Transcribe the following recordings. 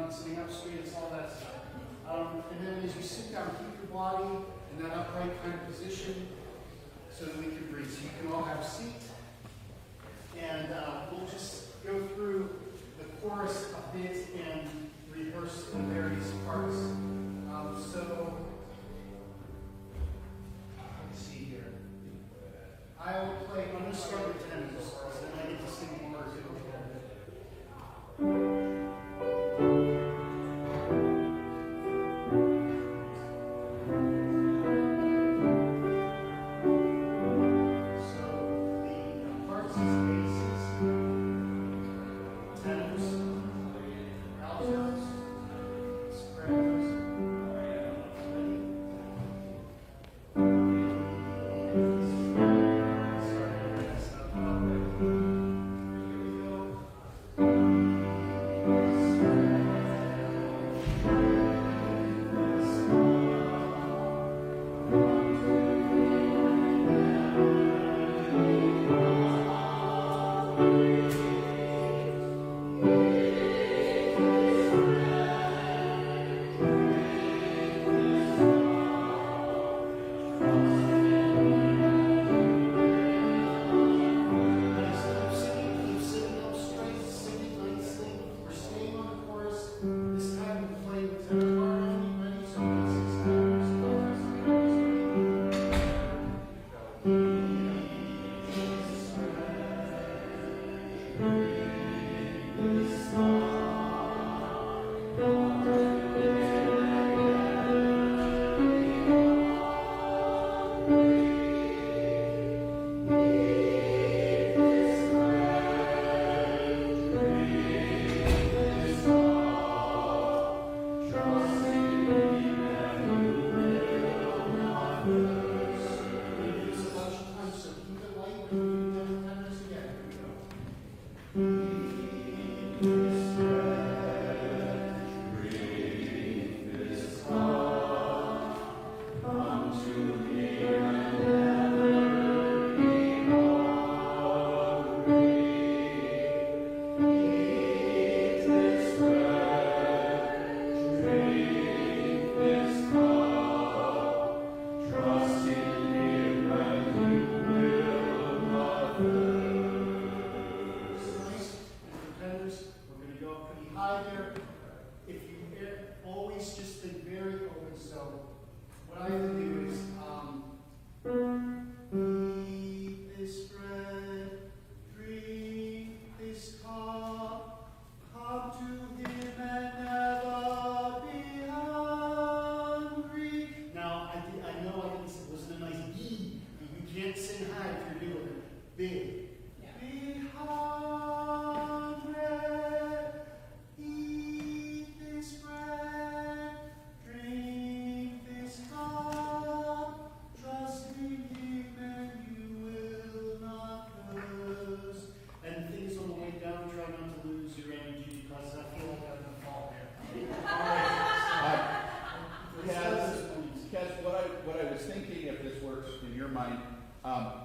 down, sitting up straight, it's all that stuff. And then as you sit down, keep your body in that upright kind of position so that we can breathe. So you can all have a seat. And we'll just go through the chorus a bit and rehearse the various parts. So, let's see here. I will play, I'm going to start with tenors, so then I get to sing one or two.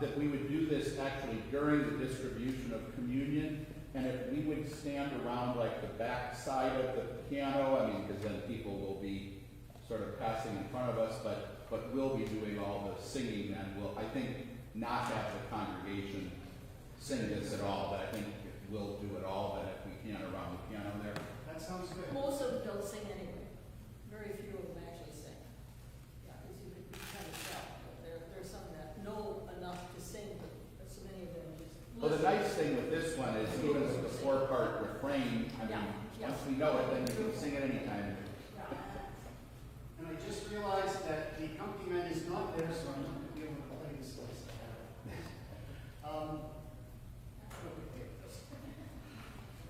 That we would do this actually during the distribution of communion, and if we would stand around like the back side of the piano, I mean, because then people will be sort of passing in front of us, but we'll be doing all the singing, and we'll, I think, not have the congregation sing this at all, but I think we'll do it all, but if we can around the piano there. That sounds good. Most of them don't sing anyway. Very few of them actually sing. Yeah, as you can kind of tell. But there's some that know enough to sing, but so many of them just Well, the nice thing with this one is even with the four-part refrain, I mean, once we know it, then you can sing it anytime. And I just realized that the accompaniment is not there, so I'm not going to be able to play this list.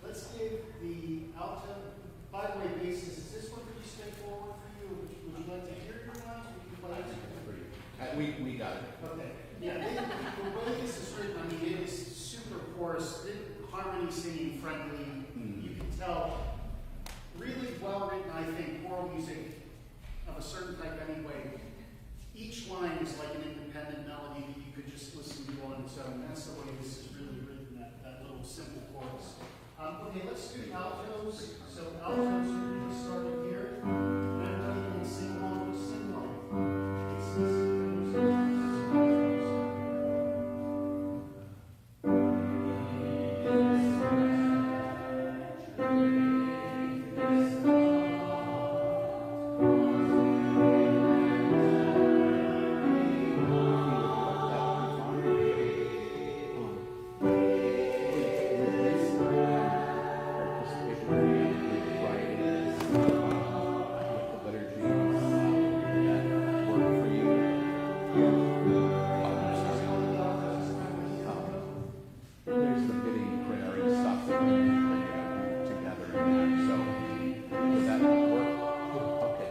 Let's give the alto. By the way, basses, is this one pretty straightforward for you? Would you like to hear your ones? Or you can play it? We got it. Okay. Yeah, the way this is written, I mean, it is super coarse, harmony singing friendly. You can tell, really well written, I think, choral music of a certain type anyway. Each line is like an independent melody that you could just listen to on its own. That's the way this is really written, that little simple chorus. Okay, Okay, let's do altos. So altos, you're going to start in here. And everybody can sing along, we'll sing along. It's easy. There's the bidding prayer and stuff that we can bring together and that, so does that work? Okay.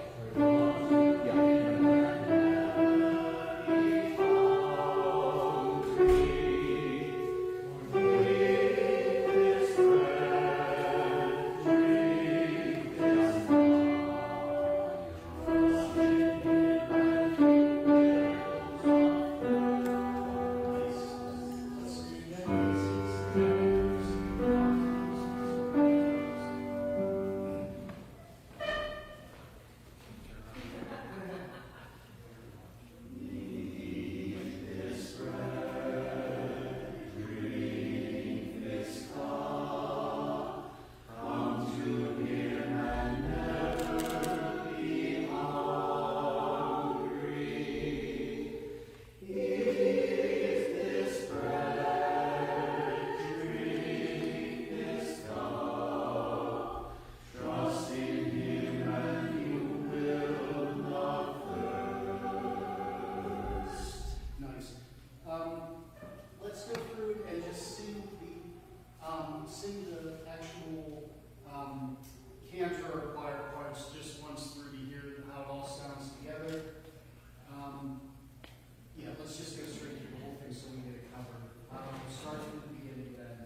Nice. Let's go through and just sing the actual cantor or choir parts just once through to hear how it all sounds together. Yeah, let's just go straight through the whole thing so we get it covered. We'll start from the beginning then.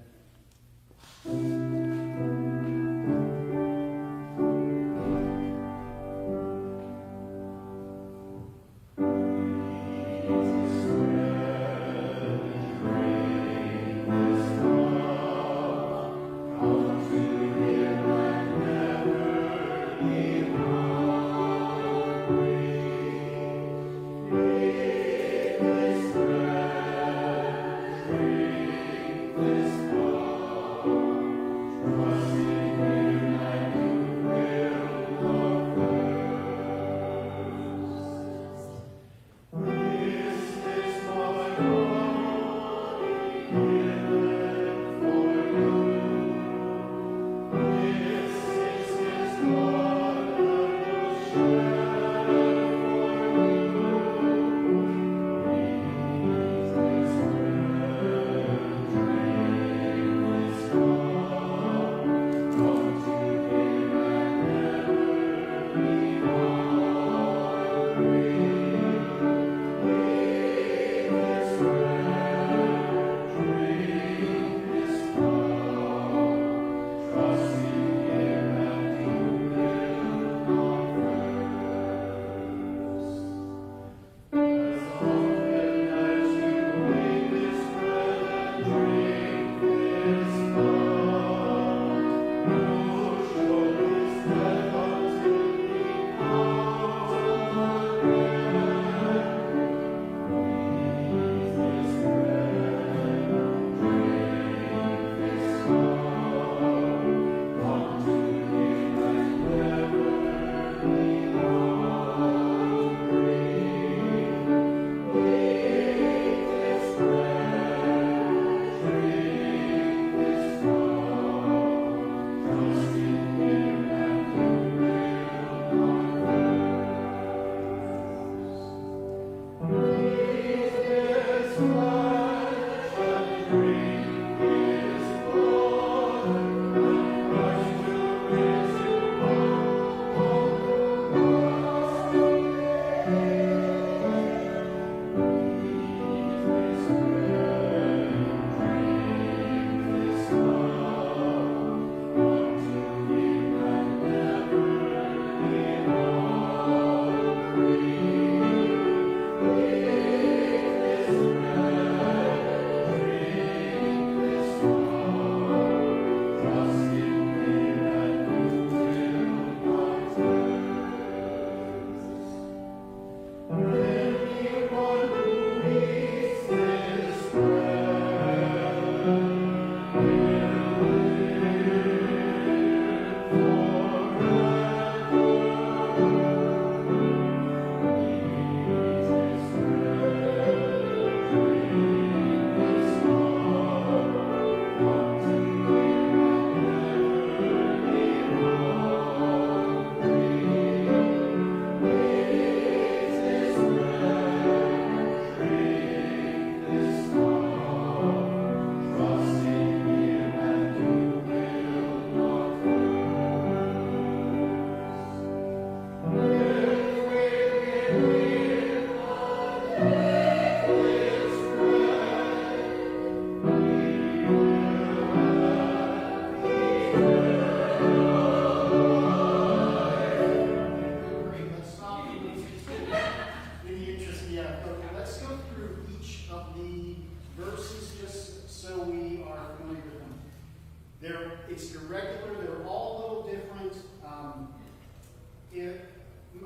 is irregular, they're all a little different.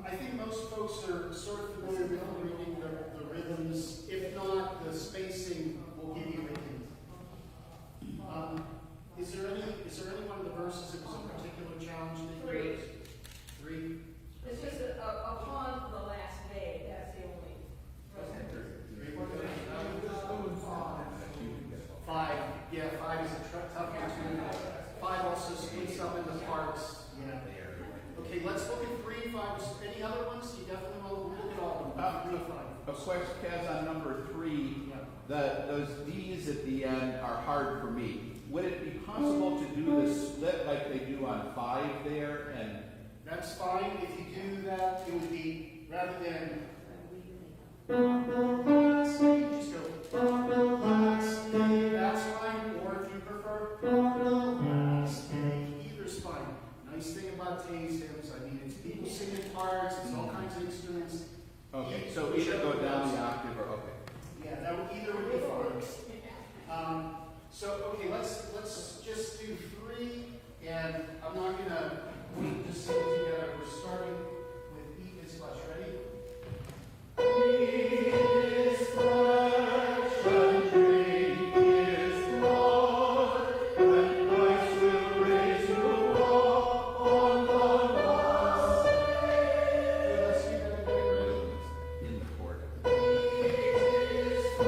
I think most folks are sort of familiar with reading the rhythms. If not, the spacing will give you a hint. Is there any one of the verses that was a particular challenge that you raised? Three? It's just upon the last day, that's the only. Five. Yeah, five is a tough one too. Five also splits up into parts. Yeah. Okay, let's look at 3, 5. Any other ones? You definitely will look at all of them. 3, 5. A question, Kaz, on number 3, those D's at the end are hard for me. Would it be possible to do the split like they do on 5 there? And That's fine. If you do that, it would be, rather than, just go, that's fine. Or if you prefer, either's fine. Nice thing about Taze hymns, I mean, it's people singing parts, it's all kinds of instruments. okay, so either go down the octave or okay. Yeah, that would either would be fine. Okay, let's just do 3, and I'm not gonna just sing it together. We're starting with Eat His Flesh. Ready? Eat His flesh and drink His blood, and Christ will raise you up on the last day. Let's do that again. Ready? In the chord. Nice, good.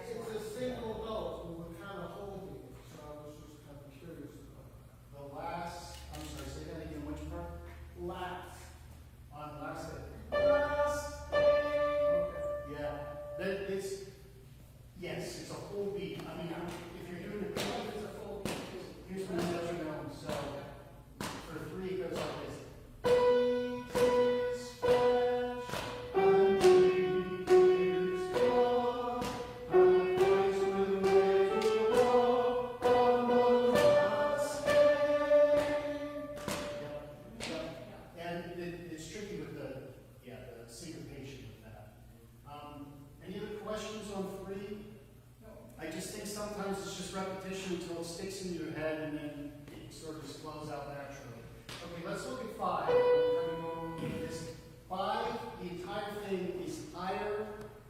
It's a single note, we were kind of holding it, so I was just kind of curious about The last, I'm sorry, say that again, which part? that. Last. On last day. Last day. Yeah, that it's, yes, it's a whole beat. I mean, if you're doing it, it's a full beat. Here's the metronome, so for 3 it goes like this. It's tricky with the syncopation with that. Any other questions on 3? No. I just think sometimes it's just repetition until it sticks in your head and then it sort of just flows out naturally. Okay, let's look at 5. This 5, the entire thing is higher,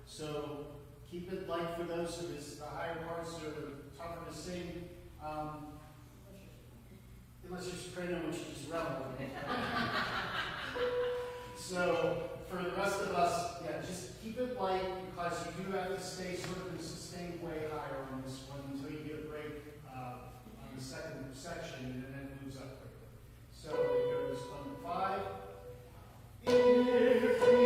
so keep it light for those who is the higher parts are tougher to sing. Unless you're soprano, which is relevant. So, for the rest of us, just keep it light because you do have to stay sort of in a sustained way higher on this one until you get a break on the second section and then it moves up quickly. So it goes on 5. If we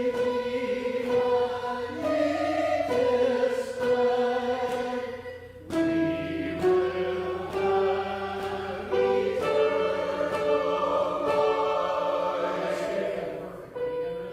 believe on this flag, we will have eternal life. Perfect. Again, ready?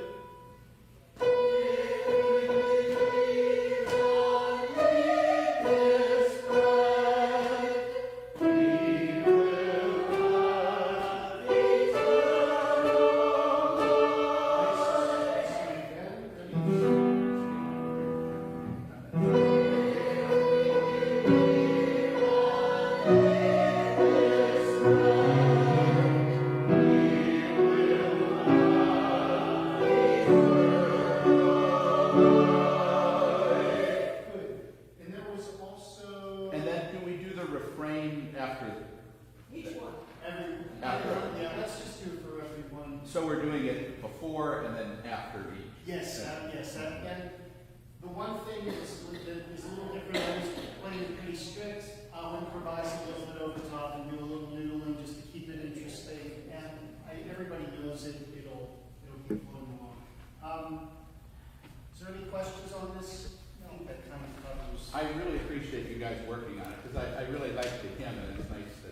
Good. And there was also And then do we do the refrain after? Each one. yeah, let's just do it for everyone. So we're doing it before and then after each. Yes, and the one thing that is a little different, I was playing pretty strict. I'll improvise a little bit over top and do a little noodling just to keep it interesting. And everybody knows it. It'll keep flowing along. Is there any questions on this? I think that kind of covers. I really appreciate you guys working on it because I really like the hymn and it's nice that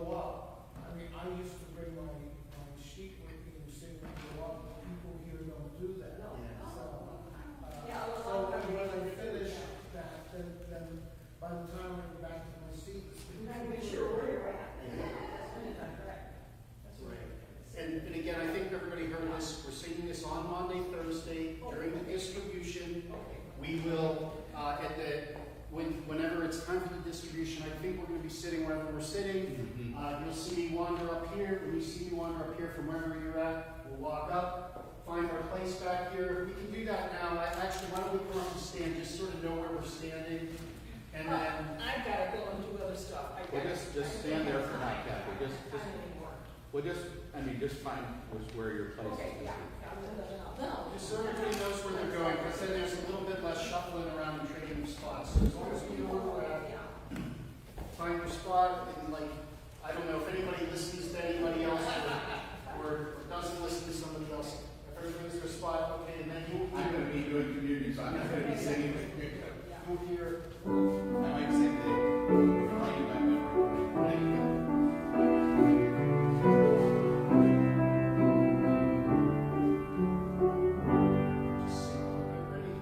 go up, I mean, I used to bring my sheet with me and sing and go up, but people here don't do that. No. Yeah. So, Yeah, well, so I- when I finish that, then by the time I get back to my seat, it's. You gotta make sure where you're at. That's correct. That's Right. And again, I think everybody heard this, we're singing this on Monday, Thursday, during the distribution. We will, whenever it's time for the distribution, I think we're gonna be sitting wherever we're sitting. You'll see me wander up here. When you see me wander up here from wherever you're at, we'll walk up, find our place back here. We can do that now. Actually, why don't we come up and stand, just sort of know where we're standing. And then, I've gotta go and do other stuff. Well, just stand there for now, Kathy, just find where your place Okay, is. yeah. No. just so everybody knows where they're going, because then there's a little bit less shuffling around and trading spots. So as long as we know where we're at, find your spot, and like, I don't know if anybody listens to anybody else or doesn't listen to somebody else. If everybody's their spot, okay, and then you'll I'm gonna be doing community, so I'm not gonna be singing with you. move here. I might sing the, refrain in my memory. Just sing a little bit, ready?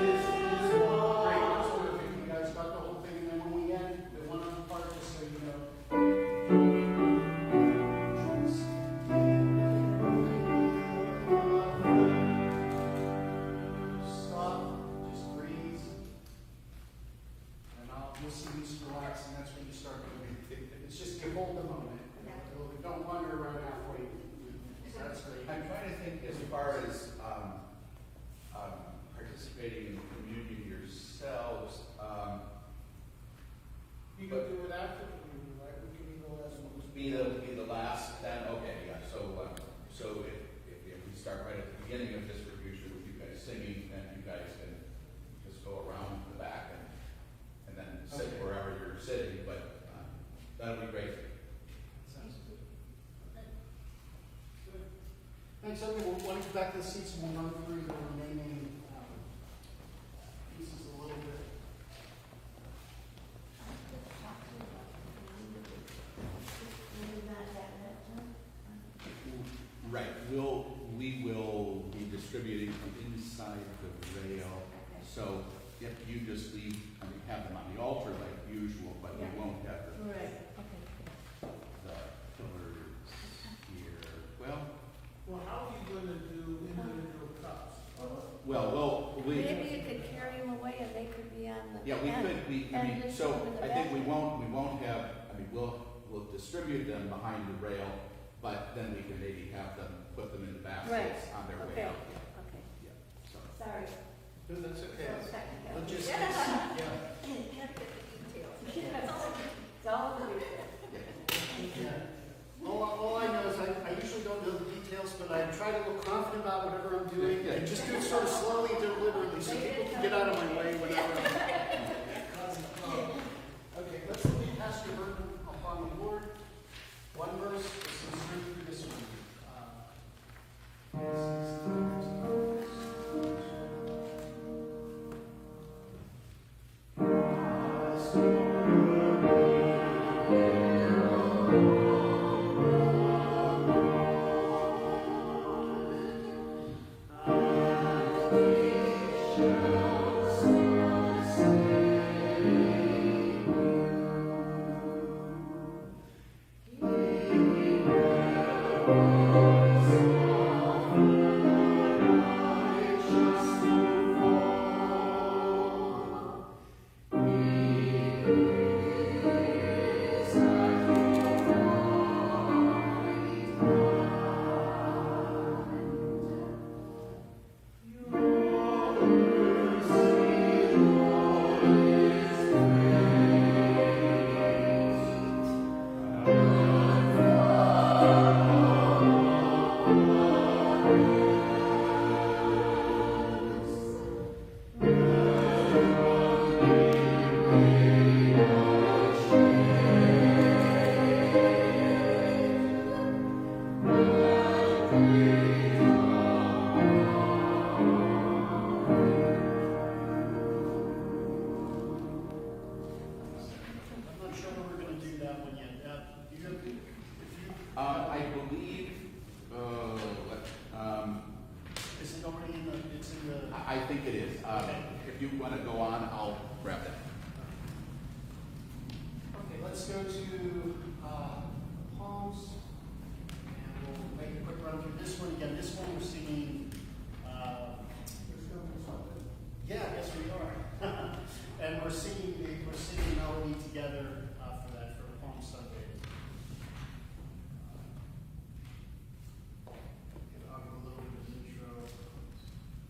Great, that's terrific. You guys got the whole thing, and then when we end, the one on the part, just so you know. Stop, just breathe. And you'll see me just relax, and that's when you start moving. It's just you hold the moment. Don't wander around halfway. That's great. I'm trying to think as far as, participating in the communion yourselves, You can do it after the meeting, right? We can go as one. be the last, then, okay, yeah, so if we start right at the beginning of distribution with you guys singing, then you guys can just go around the back and then sit Okay. wherever you're sitting, but, that'll be great. Sounds good. Thanks, everyone. We'll want to get back to the seats and we'll run through the remaining pieces a little bit. Right, we will be distributing from inside the rail, so if you just leave, have them on the altar like usual, but we won't have Right, the pillars here. Well, how are you gonna do individual cups? Maybe you could carry them away and they could be on the. Yeah, we end, could, and just so go in the I think we back. won't have, we'll distribute them behind the rail, but then we can maybe have them, put them in the baskets on their way Okay. out. Okay, Yeah, so. sorry. That's okay. So technical. Logistics, yeah. It's all the details. Yeah. All I know is I usually don't know the details, but I try to look confident about whatever I'm doing. And just do it sort of slowly, deliberately, so people can get out of my way whenever Okay, let's look at cast your burden upon the Lord. One verse, this is through this one. Your mercy, Lord, is great. I believe, Is it already in the, it's in the? I think it is. If you want to go on, I'll grab that. Okay, let's go to Palms, and we'll make a quick run through this one. Again, this one we're singing, There's gonna be something. yeah, I guess we are. And we're singing melody together for that, for Palm Sunday. I'll give a little bit of intro.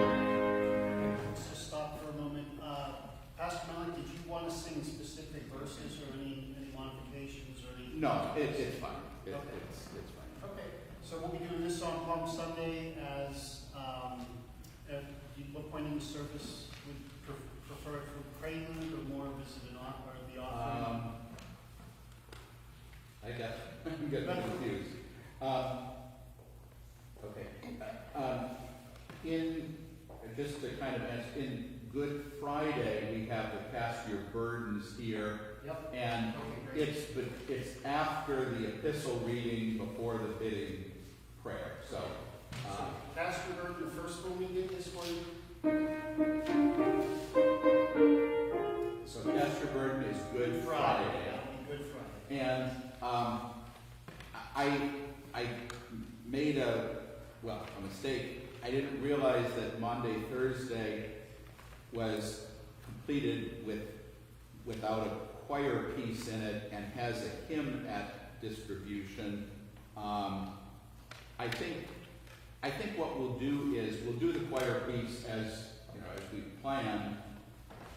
Let's just stop for a moment. Pastor Malik, did you want to sing specific verses or any modifications or any? No, it's fine. Okay. It's fine. Okay, so we'll be doing this on Palm Sunday as, at what point in the service would prefer it for prelude or more of as an or the offering? I guess I'm getting confused. Okay. Just to kind of answer, in Good Friday, we have the Cast Your Burdens here. Yep. And Okay, great. it's after the epistle reading before the bidding prayer. So, So, Pastor Burton, the first one we did this one. so Cast Your Burden is Good Friday. Yeah, Good Friday. And I made a mistake. I didn't realize that Maundy Thursday was completed without a choir piece in it and has a hymn at distribution. I think what we'll do is we'll do the choir piece as we plan.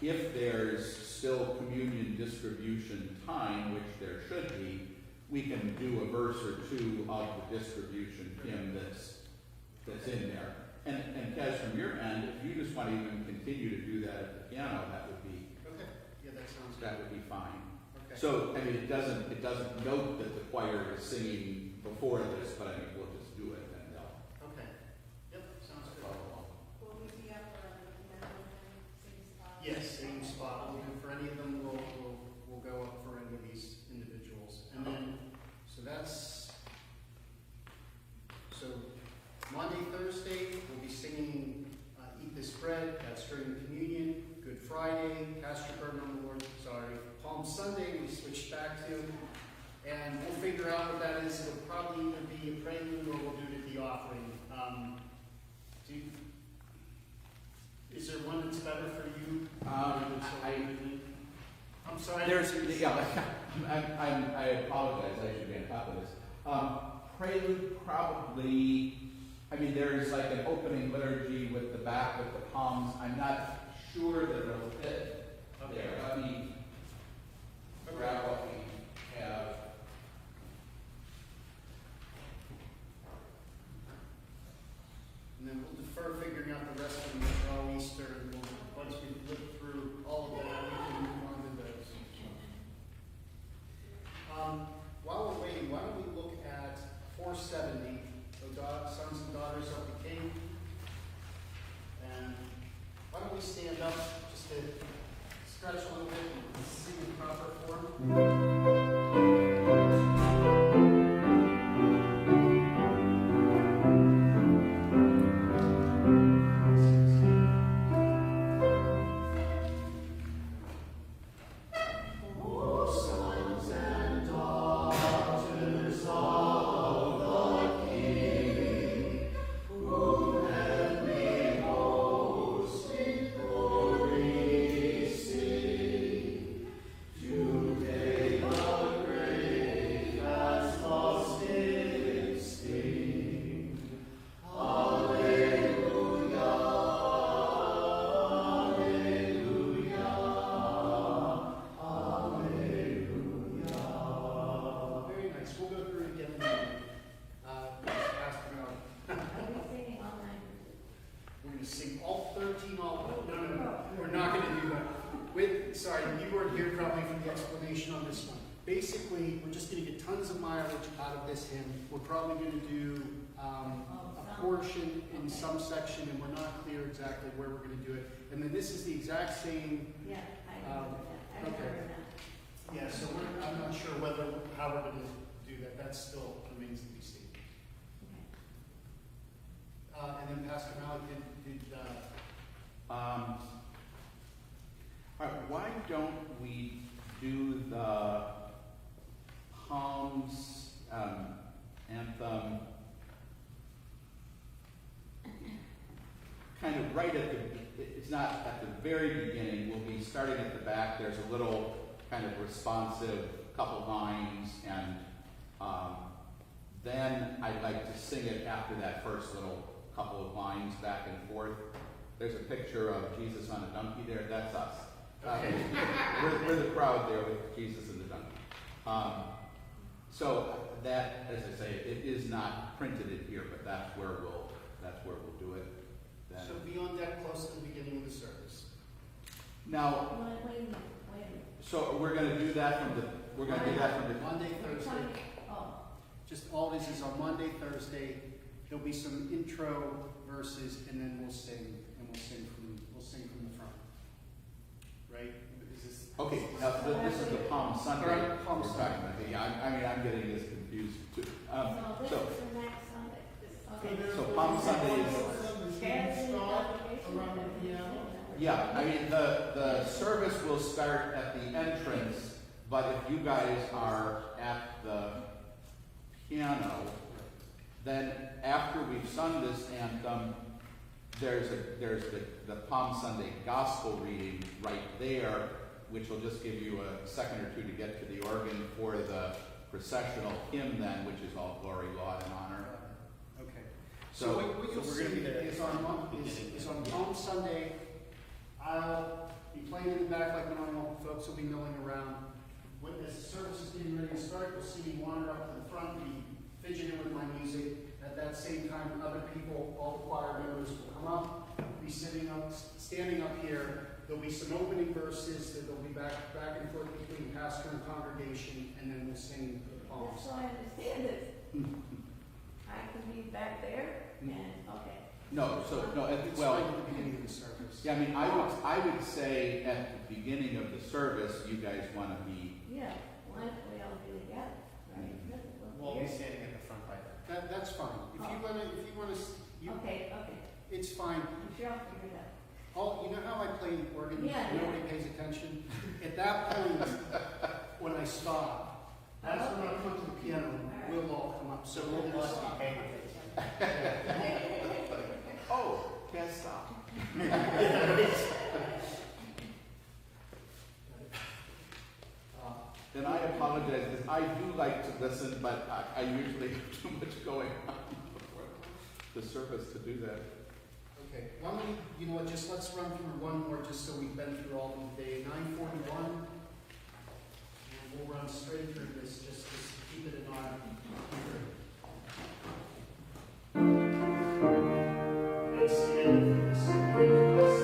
If there's still communion distribution time, which there should be, we can do a verse or two of the distribution hymn that's in there. And Kaz, from your end, if you just want to even continue to do that at the piano, that would be Okay, yeah, that sounds good. fine. Okay. So I mean, it doesn't note that the choir is singing before this, but I mean, we'll just do it and they'll Okay. Yep, sounds good. follow along. Will we be up for the same spot? Yes, same spot. We'll do for any of them. We'll go up for any of these individuals, and then so that's so. figure out what that is. It'll probably either be a prelude or we'll do it at the offering. Is there one that's better for you? I'm sorry. There's, yeah, I apologize, I should be on top of this. Prelude probably, I mean, there's like an opening liturgy with the back with the palms. I'm not sure that it'll fit there. Let me grab what we have. And then we'll defer figuring out the rest of them for all Easter, and once we look through all of that, we can move on to those. While we're waiting, why don't we look at 470, the Sons and Daughters of the King. And why don't we stand up just to stretch a little bit and sing in proper form. Basically, we're just going to get tons of mileage out of this hymn. We're probably going to do a portion in some section, and we're not clear exactly where we're going to do it. And then this is the exact same. Yeah, I know that. I remember that. Yeah, so I'm not sure how we're going to do that. That still remains to be seen. Okay. And then Pastor Malik did All right, why don't we do the Palms anthem kind of right at it's not at the very beginning, we'll be starting at the back. There's a little kind of responsive couple lines, and then I'd like to sing it after that first little couple of lines back and forth. There's a picture of Jesus on a donkey there, that's us. Okay. We're the crowd there with Jesus and the donkey. So that, as I say, it is not printed in here, but that's where we'll do it. Then. So be on deck close to the beginning of the service. Now, Wait a minute. so we're going to do that from the Monday, Thursday. Oh, Just all this is on Monday, Thursday. There'll be some intro verses, and then we'll sing from the front. Right? Is this Okay. Now this is the Palm Sunday. All right, Palm we're Sunday. talking about. Yeah, I'm getting this confused too. so this So is the next Sunday. Okay. So Palm Sunday is. Around the piano. Yeah, I mean, the service will start at the entrance, but if you guys are at the piano, then after we've sung this anthem, there's the Palm Sunday gospel reading right there, which will just give you a second or two to get to the organ for the processional hymn then, which is all glory, laud, and honor. okay? So what you'll we're gonna see be there. is on Palm Sunday. I'll be playing in the back like normal. Folks will be milling around. As the service is getting ready to start, you'll see me wander up to the front, be fidgeting with my music. At that same time, other people, all the choir members will come up, be standing up here. There'll be some opening verses that they'll be back and forth between pastor and congregation, and then we'll sing the palms. Just so I understand it. I can be back there and, okay. No, It's well, right at the beginning of the service. yeah, I mean, I would say at the beginning of the service, you guys want to be. Yeah, why don't we all be together, right? We'll be standing at the front by then. That's fine. If you wanna, Okay, it's fine. I'm sure I'll figure it out. You know how I play the organ? Yeah, Nobody pays attention. At that point, when I stop, That's when I come to the piano, we'll all come up, so we'll Plus just. the paper. Oh, can't stop. And I apologize, because I do like to listen, but I usually have too much going on before the service to do that. Okay, why don't we, you know what, just let's run through one more, just so we've been through all of them today. 9:41. And we'll run straight through this, just to keep it in our computer. And stand for this.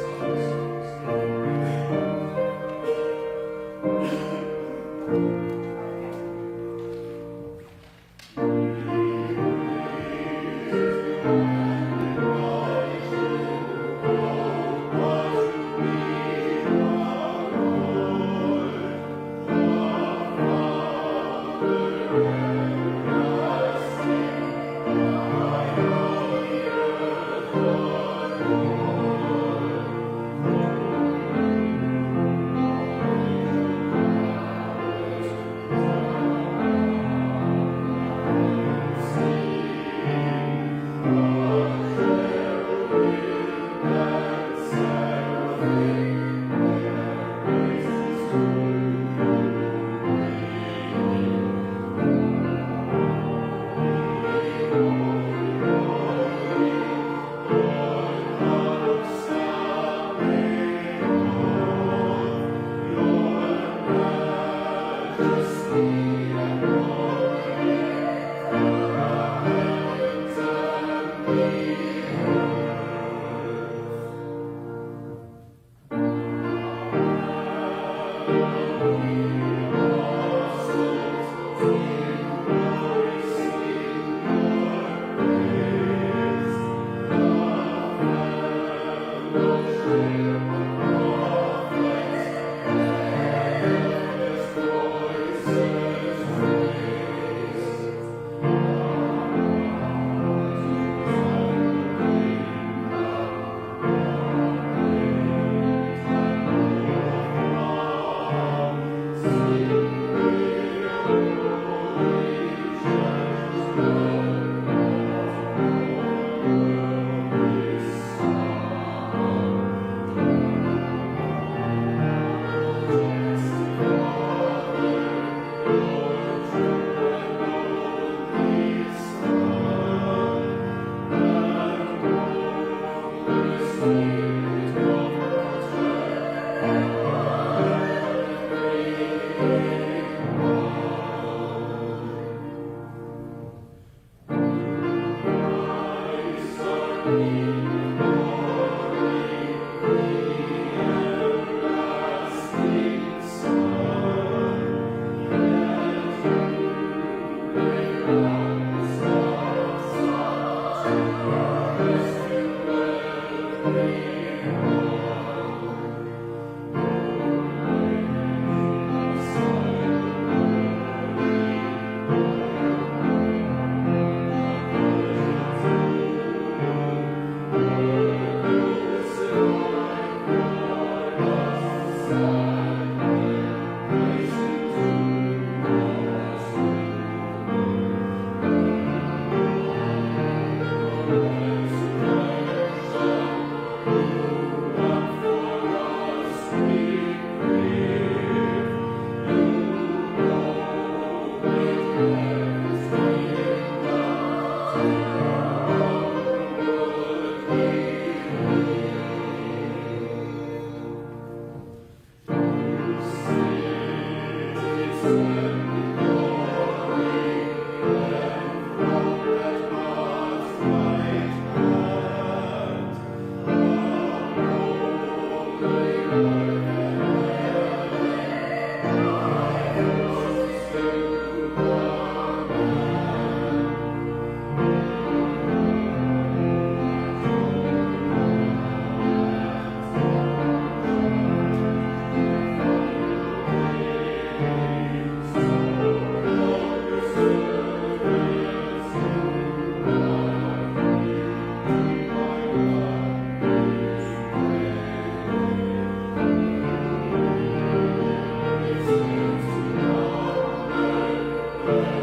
Thank you.